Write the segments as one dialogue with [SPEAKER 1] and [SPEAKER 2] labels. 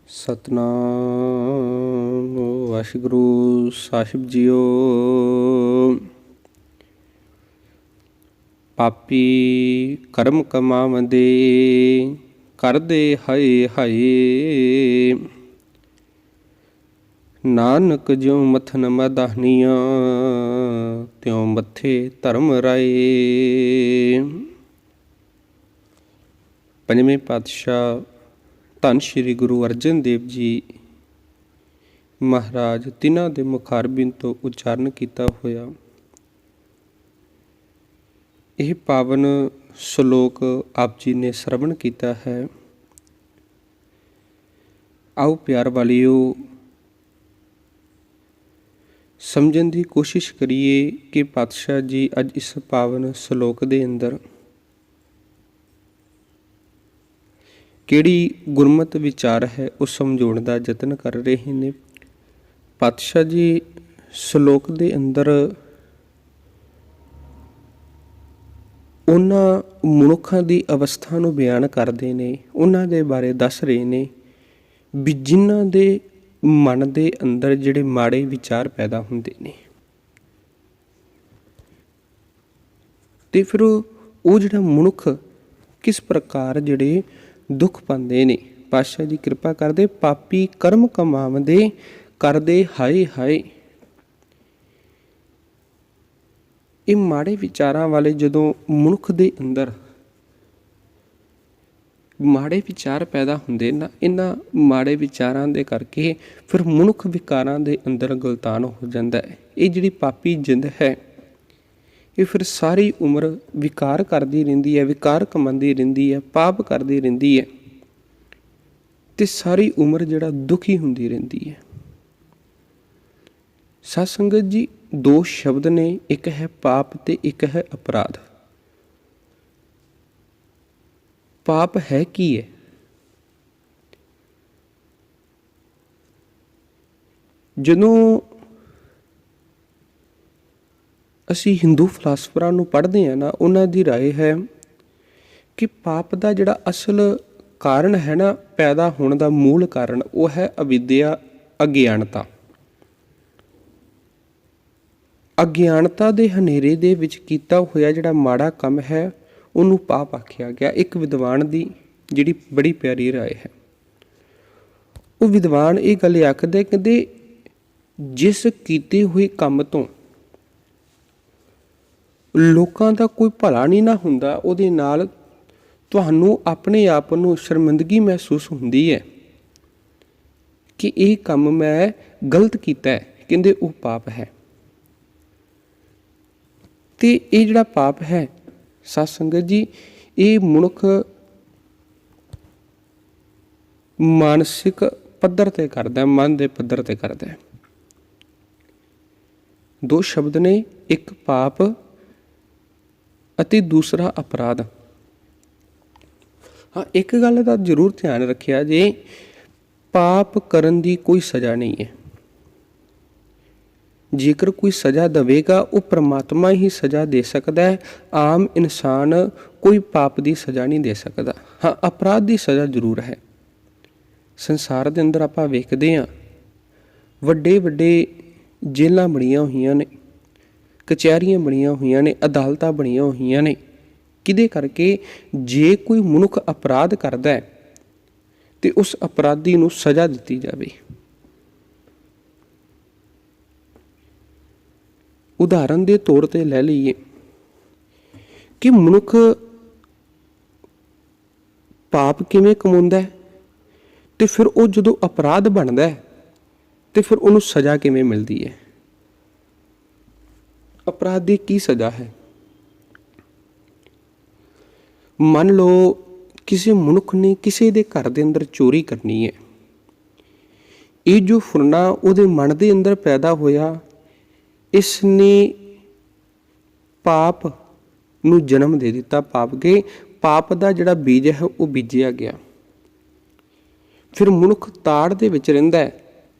[SPEAKER 1] ਸਤਨਾਮ ਵਾਹਿਗੁਰੂ ਸਾਹਿਬ JIO. ਪਾਪੀ ਕਰਮ ਕਮਾਵੰਦੇ ਕਰਦੇ ਹਾਏ ਹਾਏ। ਨਾਨਕ ਜਿਉ ਮਥਨ ਮਦਾਨੀਆਂ ਤਿਉ ਮੱਥੇ ਧਰਮ ਰਾਏ। ਪੰਜਵੇਂ ਪਾਤਸ਼ਾਹ ਧੰਨ ਸ਼੍ਰੀ ਗੁਰੂ ਅਰਜਨ ਦੇਵ ਜੀ ਮਹਾਰਾਜ ਤਿਨਾਂ ਦੇ ਮੁਖਾਰਬਿੰਦ ਤੋਂ ਉਚਾਰਨ ਕੀਤਾ ਹੋਇਆ ਇਹ ਪਾਵਨ ਸ਼ਲੋਕ ਆਪ ਜੀ ਨੇ ਸਰਵਣ ਕੀਤਾ ਹੈ। ਆਓ ਪਿਆਰ ਵਾਲਿਓ ਸਮਝਣ ਦੀ ਕੋਸ਼ਿਸ਼ ਕਰੀਏ ਕਿ ਪਾਤਸ਼ਾਹ ਜੀ ਅੱਜ ਇਸ ਪਾਵਨ ਸ਼ਲੋਕ ਦੇ ਅੰਦਰ ਕਿਹੜੀ ਗੁਰਮਤਿ ਵਿਚਾਰ ਹੈ ਉਹ ਸਮਝਾਉਣ ਦਾ ਯਤਨ ਕਰ ਰਹੇ ਨੇ। ਪਾਤਸ਼ਾਹ ਜੀ ਸ਼ਲੋਕ ਦੇ ਅੰਦਰ ਉਹਨਾਂ ਮਨੁੱਖਾਂ ਦੀ ਅਵਸਥਾ ਨੂੰ ਬਿਆਨ ਕਰਦੇ ਨੇ, ਉਹਨਾਂ ਦੇ ਬਾਰੇ ਦੱਸ ਰਹੇ ਨੇ ਵੀ ਜਿਨ੍ਹਾਂ ਦੇ ਮਨ ਦੇ ਅੰਦਰ ਜਿਹੜੇ ਮਾੜੇ ਵਿਚਾਰ ਪੈਦਾ ਹੁੰਦੇ ਨੇ ਤੇ ਫਿਰ ਉਹ ਜਿਹੜਾ ਮਨੁੱਖ ਕਿਸ ਪ੍ਰਕਾਰ ਜਿਹੜੇ ਦੁੱਖ ਪਾਉਂਦੇ ਨੇ। ਪਾਤਸ਼ਾਹ ਜੀ ਕਿਰਪਾ ਕਰਦੇ ਪਾਪੀ ਕਰਮ ਕਮਾਵੰਦੇ ਕਰਦੇ ਹਾਏ ਹਾਏ। ਇਹ ਮਾੜੇ ਵਿਚਾਰਾਂ ਵਾਲੇ ਜਦੋਂ ਮਨੁੱਖ ਦੇ ਅੰਦਰ ਮਾੜੇ ਵਿਚਾਰ ਪੈਦਾ ਹੁੰਦੇ ਨਾ, ਇਹਨਾਂ ਮਾੜੇ ਵਿਚਾਰਾਂ ਦੇ ਕਰਕੇ ਫਿਰ ਮਨੁੱਖ ਵਿਕਾਰਾਂ ਦੇ ਅੰਦਰ ਗਲਤਾਨ ਹੋ ਜਾਂਦਾ ਹੈ। ਇਹ ਜਿਹੜੀ ਪਾਪੀ ਜਿੰਦ ਹੈ ਇਹ ਫਿਰ ਸਾਰੀ ਉਮਰ ਵਿਕਾਰ ਕਰਦੀ ਰਹਿੰਦੀ ਹੈ, ਵਿਕਾਰ ਕਮਾਉਂਦੀ ਰਹਿੰਦੀ ਹੈ, ਪਾਪ ਕਰਦੀ ਰਹਿੰਦੀ ਹੈ ਤੇ ਸਾਰੀ ਉਮਰ ਜਿਹੜਾ ਦੁਖੀ ਹੁੰਦੀ ਰਹਿੰਦੀ ਹੈ। ਸਾਧ ਸੰਗਤ ਜੀ ਦੋ ਸ਼ਬਦ ਨੇ, ਇੱਕ ਹੈ ਪਾਪ ਤੇ ਇੱਕ ਹੈ ਅਪਰਾਧ। ਪਾਪ ਹੈ ਕੀ ਹੈ? ਜਦੋਂ ਅਸੀਂ ਹਿੰਦੂ ਫਿਲਾਸਫਰਾਂ ਨੂੰ ਪੜ੍ਹਦੇ ਹਾਂ ਨਾ, ਉਹਨਾਂ ਦੀ ਰਾਏ ਹੈ ਕਿ ਪਾਪ ਦਾ ਜਿਹੜਾ ਅਸਲ ਕਾਰਨ ਹੈ ਨਾ, ਪੈਦਾ ਹੋਣ ਦਾ ਮੂਲ ਕਾਰਨ, ਉਹ ਹੈ ਅਵਿਦਿਆ, ਅਗਿਆਨਤਾ। ਅਗਿਆਨਤਾ ਦੇ ਹਨੇਰੇ ਦੇ ਵਿੱਚ ਕੀਤਾ ਹੋਇਆ ਜਿਹੜਾ ਮਾੜਾ ਕੰਮ ਹੈ ਉਹਨੂੰ ਪਾਪ ਆਖਿਆ ਗਿਆ। ਇੱਕ ਵਿਦਵਾਨ ਦੀ ਜਿਹੜੀ ਬੜੀ ਪਿਆਰੀ ਰਾਏ ਹੈ, ਉਹ ਵਿਦਵਾਨ ਇਹ ਗੱਲ ਆਖਦੇ ਕਹਿੰਦੇ ਜਿਸ ਕੀਤੇ ਹੋਏ ਕੰਮ ਤੋਂ ਲੋਕਾਂ ਦਾ ਕੋਈ ਭਲਾ ਨਹੀਂ ਨਾ ਹੁੰਦਾ, ਉਹਦੇ ਨਾਲ ਤੁਹਾਨੂੰ ਆਪਣੇ ਆਪ ਨੂੰ ਸ਼ਰਮਿੰਦਗੀ ਮਹਿਸੂਸ ਹੁੰਦੀ ਹੈ ਕਿ ਇਹ ਕੰਮ ਮੈਂ ਗਲਤ ਕੀਤਾ ਹੈ, ਕਹਿੰਦੇ ਉਹ ਪਾਪ ਹੈ। ਤੇ ਇਹ ਜਿਹੜਾ ਪਾਪ ਹੈ ਸਾਧ ਸੰਗਤ ਜੀ, ਇਹ ਮਨੁੱਖ ਮਾਨਸਿਕ ਪੱਧਰ ਤੇ ਕਰਦਾ, ਮਨ ਦੇ ਪੱਧਰ ਤੇ ਕਰਦਾ। ਦੋ ਸ਼ਬਦ ਨੇ, ਇੱਕ ਪਾਪ ਅਤੇ ਦੂਸਰਾ ਅਪਰਾਧ। ਹਾਂ, ਇੱਕ ਗੱਲ ਦਾ ਜ਼ਰੂਰ ਧਿਆਨ ਰੱਖਿਆ ਜੇ, ਪਾਪ ਕਰਨ ਦੀ ਕੋਈ ਸਜ਼ਾ ਨਹੀਂ ਹੈ। ਜੇਕਰ ਕੋਈ ਸਜ਼ਾ ਦੇਵੇਗਾ ਉਹ ਪਰਮਾਤਮਾ ਹੀ ਸਜ਼ਾ ਦੇ ਸਕਦਾ ਹੈ, ਆਮ ਇਨਸਾਨ ਕੋਈ ਪਾਪ ਦੀ ਸਜ਼ਾ ਨਹੀਂ ਦੇ ਸਕਦਾ। ਹਾਂ, ਅਪਰਾਧ ਦੀ ਸਜ਼ਾ ਜ਼ਰੂਰ ਹੈ। ਸੰਸਾਰ ਦੇ ਅੰਦਰ ਆਪਾਂ ਵੇਖਦੇ ਹਾਂ ਵੱਡੇ ਵੱਡੇ ਜੇਲ੍ਹਾਂ ਬਣੀਆਂ ਹੋਈਆਂ ਨੇ, ਕਚਹਿਰੀਆਂ ਬਣੀਆਂ ਹੋਈਆਂ ਨੇ, ਅਦਾਲਤਾਂ ਬਣੀਆਂ ਹੋਈਆਂ ਨੇ। ਕਿਹਦੇ ਕਰਕੇ? ਜੇ ਕੋਈ ਮਨੁੱਖ ਅਪਰਾਧ ਕਰਦਾ ਹੈ ਤੇ ਉਸ ਅਪਰਾਧੀ ਨੂੰ ਸਜ਼ਾ ਦਿੱਤੀ ਜਾਵੇ। ਉਦਾਹਰਨ ਦੇ ਤੌਰ ਤੇ ਲੈ ਲਈਏ ਕਿ ਮਨੁੱਖ ਪਾਪ ਕਿਵੇਂ ਕਮਾਉਂਦਾ ਹੈ ਤੇ ਫਿਰ ਉਹ ਜਦੋਂ ਅਪਰਾਧ ਬਣਦਾ ਹੈ ਤੇ ਫਿਰ ਉਹਨੂੰ ਸਜ਼ਾ ਕਿਵੇਂ ਮਿਲਦੀ ਹੈ। ਅਪਰਾਧ ਦੀ ਕੀ ਸਜ਼ਾ ਹੈ? ਮੰਨ ਲਓ ਕਿਸੇ ਮਨੁੱਖ ਨੇ ਕਿਸੇ ਦੇ ਘਰ ਦੇ ਅੰਦਰ ਚੋਰੀ ਕਰਨੀ ਹੈ। ਇਹ ਜੋ ਫੁਰਨਾ ਉਹਦੇ ਮਨ ਦੇ ਅੰਦਰ ਪੈਦਾ ਹੋਇਆ, ਇਸ ਨੇ ਪਾਪ ਨੂੰ ਜਨਮ ਦੇ ਦਿੱਤਾ। ਪਾਪ ਦਾ ਜਿਹੜਾ ਬੀਜ ਹੈ ਉਹ ਬੀਜਿਆ ਗਿਆ। ਫਿਰ ਮਨੁੱਖ ਤਾੜ ਦੇ ਵਿੱਚ ਰਹਿੰਦਾ ਹੈ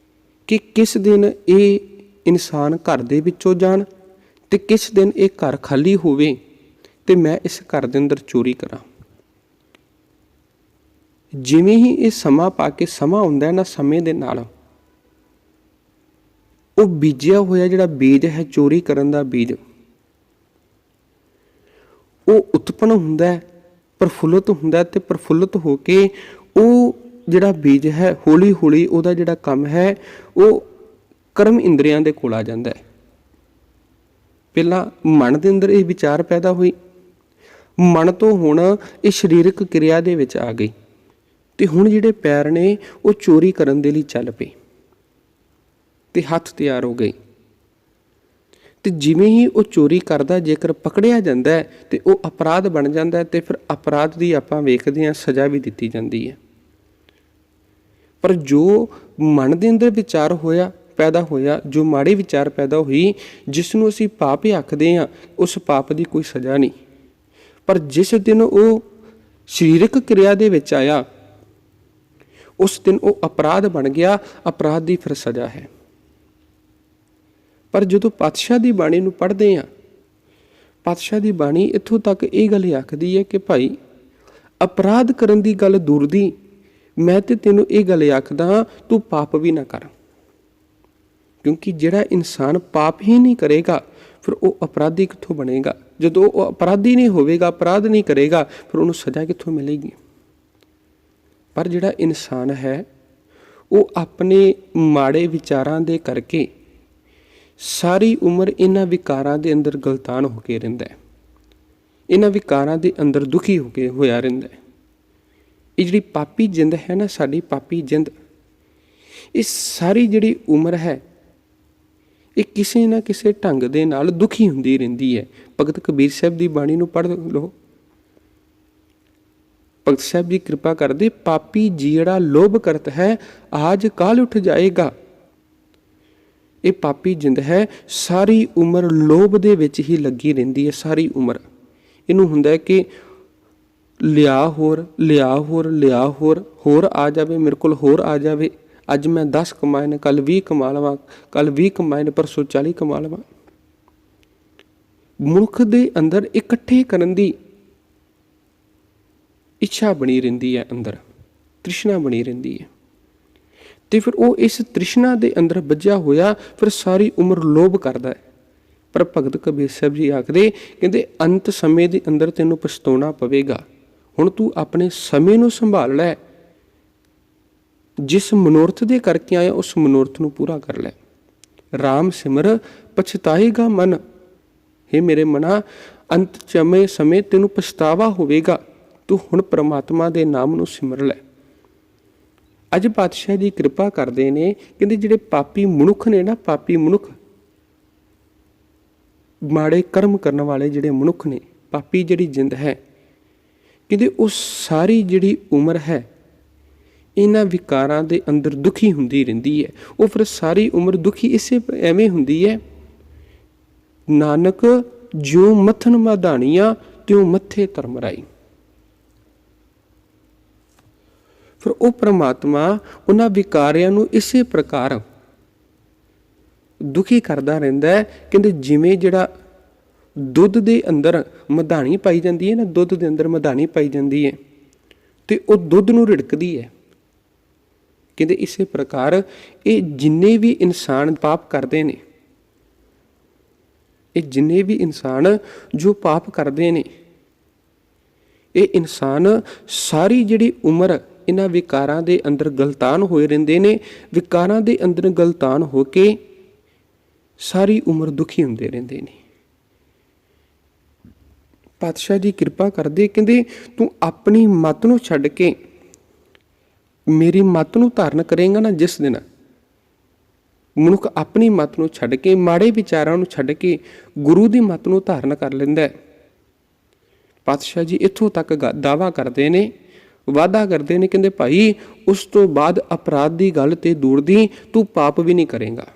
[SPEAKER 1] ਕਿ ਕਿਸ ਦਿਨ ਇਹ ਇਨਸਾਨ ਘਰ ਦੇ ਵਿੱਚੋਂ ਜਾਣ ਤੇ ਕਿਸ ਦਿਨ ਇਹ ਘਰ ਖਾਲੀ ਹੋਵੇ ਤੇ ਮੈਂ ਇਸ ਘਰ ਦੇ ਅੰਦਰ ਚੋਰੀ ਕਰਾਂ। ਜਿਵੇਂ ਹੀ ਇਹ ਸਮਾਂ ਪਾ ਕੇ ਸਮਾਂ ਹੁੰਦਾ ਨਾ, ਸਮੇਂ ਦੇ ਨਾਲ ਉਹ ਬੀਜਿਆ ਹੋਇਆ ਜਿਹੜਾ ਬੀਜ ਹੈ, ਚੋਰੀ ਕਰਨ ਦਾ ਬੀਜ, ਉਹ ਉਤਪੰਨ ਹੁੰਦਾ ਹੈ, ਪ੍ਰਫੁੱਲਤ ਹੁੰਦਾ, ਤੇ ਪ੍ਰਫੁੱਲਤ ਹੋ ਕੇ ਉਹ ਜਿਹੜਾ ਬੀਜ ਹੈ ਹੌਲੀ ਹੌਲੀ ਉਹਦਾ ਜਿਹੜਾ ਕੰਮ ਹੈ ਉਹ ਕਰਮ ਇੰਦਰੀਆਂ ਦੇ ਕੋਲ ਆ ਜਾਂਦਾ ਹੈ। ਪਹਿਲਾਂ ਮਨ ਦੇ ਅੰਦਰ ਇਹ ਵਿਚਾਰ ਪੈਦਾ ਹੋਈ, ਮਨ ਤੋਂ ਹੁਣ ਇਹ ਸਰੀਰਕ ਕਿਰਿਆ ਦੇ ਵਿੱਚ ਆ ਗਈ, ਤੇ ਹੁਣ ਜਿਹੜੇ ਪੈਰ ਨੇ ਉਹ ਚੋਰੀ ਕਰਨ ਦੇ ਲਈ ਚੱਲ ਪਏ, ਤੇ ਹੱਥ ਤਿਆਰ ਹੋ ਗਏ। ਤੇ ਜਿਵੇਂ ਹੀ ਉਹ ਚੋਰੀ ਕਰਦਾ, ਜੇਕਰ ਪਕੜਿਆ ਜਾਂਦਾ ਹੈ ਤੇ ਉਹ ਅਪਰਾਧ ਬਣ ਜਾਂਦਾ ਹੈ, ਤੇ ਫਿਰ ਅਪਰਾਧ ਦੀ ਆਪਾਂ ਵੇਖਦੇ ਹਾਂ ਸਜ਼ਾ ਵੀ ਦਿੱਤੀ ਜਾਂਦੀ ਹੈ। ਪਰ ਜੋ ਮਨ ਦੇ ਅੰਦਰ ਵਿਚਾਰ ਹੋਇਆ, ਪੈਦਾ ਹੋਇਆ, ਜੋ ਮਾੜੇ ਵਿਚਾਰ ਪੈਦਾ ਹੋਈ, ਜਿਸ ਨੂੰ ਅਸੀਂ ਪਾਪ ਹੀ ਆਖਦੇ ਹਾਂ, ਉਸ ਪਾਪ ਦੀ ਕੋਈ ਸਜ਼ਾ ਨਹੀਂ। ਪਰ ਜਿਸ ਦਿਨ ਉਹ ਸਰੀਰਕ ਕਿਰਿਆ ਦੇ ਵਿੱਚ ਆਇਆ, ਉਸ ਦਿਨ ਉਹ ਅਪਰਾਧ ਬਣ ਗਿਆ, ਅਪਰਾਧ ਦੀ ਫਿਰ ਸਜ਼ਾ ਹੈ। ਪਰ ਜਦੋਂ ਪਾਤਸ਼ਾਹ ਦੀ ਬਾਣੀ ਨੂੰ ਪੜ੍ਹਦੇ ਹਾਂ, ਪਾਤਸ਼ਾਹ ਦੀ ਬਾਣੀ ਇੱਥੋਂ ਤੱਕ ਇਹ ਗੱਲ ਆਖਦੀ ਹੈ ਕਿ ਭਾਈ ਅਪਰਾਧ ਕਰਨ ਦੀ ਗੱਲ ਦੂਰ ਦੀ, ਮੈਂ ਤੇ ਤੈਨੂੰ ਇਹ ਗੱਲ ਆਖਦਾ, ਤੂੰ ਪਾਪ ਵੀ ਨਾ ਕਰ। ਕਿਉਂਕਿ ਜਿਹੜਾ ਇਨਸਾਨ ਪਾਪ ਹੀ ਨਹੀਂ ਕਰੇਗਾ, ਫਿਰ ਉਹ ਅਪਰਾਧੀ ਕਿੱਥੋਂ ਬਣੇਗਾ? ਜਦੋਂ ਉਹ ਅਪਰਾਧੀ ਨਹੀਂ ਹੋਵੇਗਾ, ਅਪਰਾਧ ਨਹੀਂ ਕਰੇਗਾ, ਫਿਰ ਉਹਨੂੰ ਸਜ਼ਾ ਕਿੱਥੋਂ ਮਿਲੇਗੀ? ਪਰ ਜਿਹੜਾ ਇਨਸਾਨ ਹੈ ਉਹ ਆਪਣੇ ਮਾੜੇ ਵਿਚਾਰਾਂ ਦੇ ਕਰਕੇ ਸਾਰੀ ਉਮਰ ਇਹਨਾਂ ਵਿਕਾਰਾਂ ਦੇ ਅੰਦਰ ਗਲਤਾਨ ਹੋ ਕੇ ਰਹਿੰਦਾ ਹੈ, ਇਹਨਾਂ ਵਿਕਾਰਾਂ ਦੇ ਅੰਦਰ ਦੁਖੀ ਹੋ ਕੇ ਹੋਇਆ ਰਹਿੰਦਾ ਹੈ। ਇਹ ਜਿਹੜੀ ਪਾਪੀ ਜਿੰਦ ਹੈ ਨਾ, ਸਾਡੀ ਪਾਪੀ ਜਿੰਦ, ਇਹ ਸਾਰੀ ਜਿਹੜੀ ਉਮਰ ਹੈ ਇਹ ਕਿਸੇ ਨਾ ਕਿਸੇ ਢੰਗ ਦੇ ਨਾਲ ਦੁਖੀ ਹੁੰਦੀ ਰਹਿੰਦੀ ਹੈ। ਭਗਤ ਕਬੀਰ ਸਾਹਿਬ ਦੀ ਬਾਣੀ ਨੂੰ ਪੜ੍ਹ ਲਓ। ਭਗਤ ਸਾਹਿਬ ਜੀ ਕਿਰਪਾ ਕਰਦੇ, ਪਾਪੀ ਜਿਹੜਾ ਲੋਭ ਕਰਤ ਹੈ, ਆਜ ਕਾਲ ਉੱਠ ਜਾਏਗਾ। ਇਹ ਪਾਪੀ ਜਿੰਦ ਹੈ, ਸਾਰੀ ਉਮਰ ਲੋਭ ਦੇ ਵਿੱਚ ਹੀ ਲੱਗੀ ਰਹਿੰਦੀ ਹੈ। ਸਾਰੀ ਉਮਰ ਇਹਨੂੰ ਹੁੰਦਾ ਹੈ ਕਿ ਲਿਆ ਹੋਰ, ਲਿਆ ਹੋਰ, ਲਿਆ ਹੋਰ, ਹੋਰ ਆ ਜਾਵੇ, ਮੇਰੇ ਕੋਲ ਹੋਰ ਆ ਜਾਵੇ। ਅੱਜ ਮੈਂ 10 ਕਮਾਏ ਨੇ, ਕੱਲ 20 ਕਮਾ ਲਵਾਂ, ਕੱਲ 20 ਕਮਾਏ ਨੇ, ਪਰਸੋਂ 40 ਕਮਾ ਲਵਾਂ। ਮਨੁੱਖ ਦੇ ਅੰਦਰ ਇਕੱਠੇ ਕਰਨ ਦੀ ਇੱਛਾ ਬਣੀ ਰਹਿੰਦੀ ਹੈ, ਅੰਦਰ ਤ੍ਰਿਸ਼ਨਾ ਬਣੀ ਰਹਿੰਦੀ ਹੈ, ਤੇ ਫਿਰ ਉਹ ਇਸ ਤ੍ਰਿਸ਼ਨਾ ਦੇ ਅੰਦਰ ਬੱਝਿਆ ਹੋਇਆ ਫਿਰ ਸਾਰੀ ਉਮਰ ਲੋਭ ਕਰਦਾ ਹੈ। ਪਰ ਭਗਤ ਕਬੀਰ ਸਾਹਿਬ ਜੀ ਆਖਦੇ, ਕਹਿੰਦੇ ਅੰਤ ਸਮੇਂ ਦੇ ਅੰਦਰ ਤੈਨੂੰ ਪਛਤਾਉਣਾ ਪਵੇਗਾ। ਹੁਣ ਤੂੰ ਆਪਣੇ ਸਮੇਂ ਨੂੰ ਸੰਭਾਲ ਲੈ, ਜਿਸ ਮਨੋਰਥ ਦੇ ਕਰਕੇ ਆਇਆ ਉਸ ਮਨੋਰਥ ਨੂੰ ਪੂਰਾ ਕਰ ਲੈ। ਰਾਮ ਸਿਮਰ ਪਛਤਾਏਗਾ ਮਨ, ਹੇ ਮੇਰੇ ਮਨਾ, ਅੰਤ ਸਮੇਂ ਤੈਨੂੰ ਪਛਤਾਵਾ ਹੋਵੇਗਾ, ਤੂੰ ਹੁਣ ਪ੍ਰਮਾਤਮਾ ਦੇ ਨਾਮ ਨੂੰ ਸਿਮਰ ਲੈ। ਅੱਜ ਪਾਤਸ਼ਾਹ ਜੀ ਕਿਰਪਾ ਕਰਦੇ ਨੇ, ਕਹਿੰਦੇ ਜਿਹੜੇ ਪਾਪੀ ਮਨੁੱਖ ਨੇ ਨਾ, ਪਾਪੀ ਮਨੁੱਖ, ਮਾੜੇ ਕਰਮ ਕਰਨ ਵਾਲੇ ਜਿਹੜੇ ਮਨੁੱਖ ਨੇ, ਪਾਪੀ ਜਿਹੜੀ ਜਿੰਦ ਹੈ, ਕਹਿੰਦੇ ਉਹ ਸਾਰੀ ਜਿਹੜੀ ਉਮਰ ਹੈ ਇਹਨਾਂ ਵਿਕਾਰਾਂ ਦੇ ਅੰਦਰ ਦੁਖੀ ਹੁੰਦੀ ਰਹਿੰਦੀ ਹੈ। ਉਹ ਫਿਰ ਸਾਰੀ ਉਮਰ ਦੁਖੀ ਇਸੇ ਐਵੇਂ ਹੁੰਦੀ ਹੈ, ਨਾਨਕ ਜਿਉ ਮੱਥਨ ਮਧਾਣੀਆਂ ਤਿਉ ਮੱਥੇ ਧਰਮ ਰਾਈ। ਫਿਰ ਉਹ ਪ੍ਰਮਾਤਮਾ ਉਹਨਾਂ ਵਿਕਾਰਿਆਂ ਨੂੰ ਇਸੇ ਪ੍ਰਕਾਰ ਦੁਖੀ ਕਰਦਾ ਰਹਿੰਦਾ ਹੈ। ਕਹਿੰਦੇ ਜਿਵੇਂ ਜਿਹੜਾ ਦੁੱਧ ਦੇ ਅੰਦਰ ਮਧਾਣੀ ਪਾਈ ਜਾਂਦੀ ਹੈ ਨਾ, ਦੁੱਧ ਦੇ ਅੰਦਰ ਮਧਾਣੀ ਪਾਈ ਜਾਂਦੀ ਹੈ ਤੇ ਉਹ ਦੁੱਧ ਨੂੰ ਰਿੜਕਦੀ ਹੈ। ਕਹਿੰਦੇ ਇਸੇ ਪ੍ਰਕਾਰ ਇਹ ਜਿੰਨੇ ਵੀ ਇਨਸਾਨ ਪਾਪ ਕਰਦੇ ਨੇ, ਇਹ ਜਿੰਨੇ ਵੀ ਇਨਸਾਨ ਜੋ ਪਾਪ ਕਰਦੇ ਨੇ, ਇਹ ਇਨਸਾਨ ਸਾਰੀ ਜਿਹੜੀ ਉਮਰ ਇਹਨਾਂ ਵਿਕਾਰਾਂ ਦੇ ਅੰਦਰ ਗਲਤਾਨ ਹੋਏ ਰਹਿੰਦੇ ਨੇ। ਵਿਕਾਰਾਂ ਦੇ ਅੰਦਰ ਗਲਤਾਨ ਹੋ ਕੇ ਸਾਰੀ ਉਮਰ ਦੁਖੀ ਹੁੰਦੇ ਰਹਿੰਦੇ ਨੇ। ਪਾਤਸ਼ਾਹ ਜੀ ਕਿਰਪਾ ਕਰਦੇ, ਕਹਿੰਦੇ ਤੂੰ ਆਪਣੀ ਮੱਤ ਨੂੰ ਛੱਡ ਕੇ ਮੇਰੀ ਮੱਤ ਨੂੰ ਧਾਰਨ ਕਰੇਗਾ ਨਾ, ਜਿਸ ਦਿਨ ਮਨੁੱਖ ਆਪਣੀ ਮੱਤ ਨੂੰ ਛੱਡ ਕੇ, ਮਾੜੇ ਵਿਚਾਰਾਂ ਨੂੰ ਛੱਡ ਕੇ ਗੁਰੂ ਦੀ ਮੱਤ ਨੂੰ ਧਾਰਨ ਕਰ ਲੈਂਦਾ ਹੈ, ਪਾਤਸ਼ਾਹ ਜੀ ਇੱਥੋਂ ਤੱਕ ਦਾਅਵਾ ਕਰਦੇ ਨੇ, ਵਾਅਦਾ ਕਰਦੇ ਨੇ, ਕਹਿੰਦੇ ਭਾਈ ਉਸ ਤੋਂ ਬਾਅਦ ਅਪਰਾਧ ਦੀ ਗੱਲ ਤੇ ਦੂਰ ਦੀ, ਤੂੰ ਪਾਪ ਵੀ ਨਹੀਂ ਕਰੇਗਾ।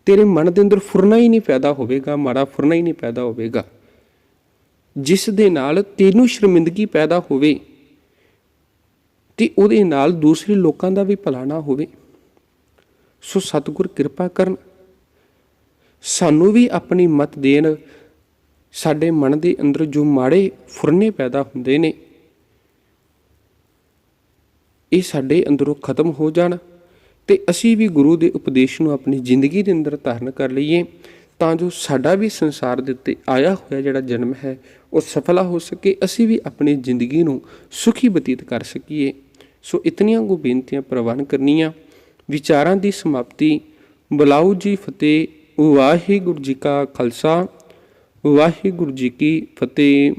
[SPEAKER 1] ਤੇਰੇ ਮਨ ਦੇ ਅੰਦਰ ਫੁਰਨਾ ਹੀ ਨਹੀਂ ਪੈਦਾ ਹੋਵੇਗਾ, ਮਾੜਾ ਫੁਰਨਾ ਹੀ ਨਹੀਂ ਪੈਦਾ ਹੋਵੇਗਾ, ਜਿਸ ਦੇ ਨਾਲ ਤੈਨੂੰ ਸ਼ਰਮਿੰਦਗੀ ਪੈਦਾ ਹੋਵੇ ਤੇ ਉਹਦੇ ਨਾਲ ਦੂਸਰੇ ਲੋਕਾਂ ਦਾ ਵੀ ਭਲਾ ਨਾ ਹੋਵੇ। ਸੋ ਸਤਿਗੁਰ ਕਿਰਪਾ ਕਰਨ, ਸਾਨੂੰ ਵੀ ਆਪਣੀ ਮਤ ਦੇਣ। ਸਾਡੇ ਮਨ ਦੇ ਅੰਦਰ ਜੋ ਮਾੜੇ ਫੁਰਨੇ ਪੈਦਾ ਹੁੰਦੇ ਨੇ, ਇਹ ਸਾਡੇ ਅੰਦਰੋਂ ਖਤਮ ਹੋ ਜਾਣ ਤੇ ਅਸੀਂ ਵੀ ਗੁਰੂ ਦੇ ਉਪਦੇਸ਼ ਨੂੰ ਆਪਣੀ ਜ਼ਿੰਦਗੀ ਦੇ ਅੰਦਰ ਧਾਰਨ ਕਰ ਲਈਏ, ਤਾਂ ਜੋ ਸਾਡਾ ਵੀ ਸੰਸਾਰ ਦੇ ਉੱਤੇ ਆਇਆ ਹੋਇਆ ਜਿਹੜਾ ਜਨਮ ਹੈ ਉਹ ਸਫਲਾ ਹੋ ਸਕੇ, ਅਸੀਂ ਵੀ ਆਪਣੀ ਜ਼ਿੰਦਗੀ ਨੂੰ ਸੁਖੀ ਬਤੀਤ ਕਰ ਸਕੀਏ। ਸੋ ਇਤਨੀਆਂ ਕੁ ਬੇਨਤੀਆਂ ਪ੍ਰਵਾਨ ਕਰਨੀਆਂ। ਵਿਚਾਰਾਂ ਦੀ ਸਮਾਪਤੀ। ਬੁਲਾਓ ਜੀ ਫਤਿਹ। ਵਾਹਿਗੁਰੂ ਜੀ ਕਾ ਖਾਲਸਾ, ਵਾਹਿਗੁਰੂ ਜੀ ਕੀ ਫਤਿਹ।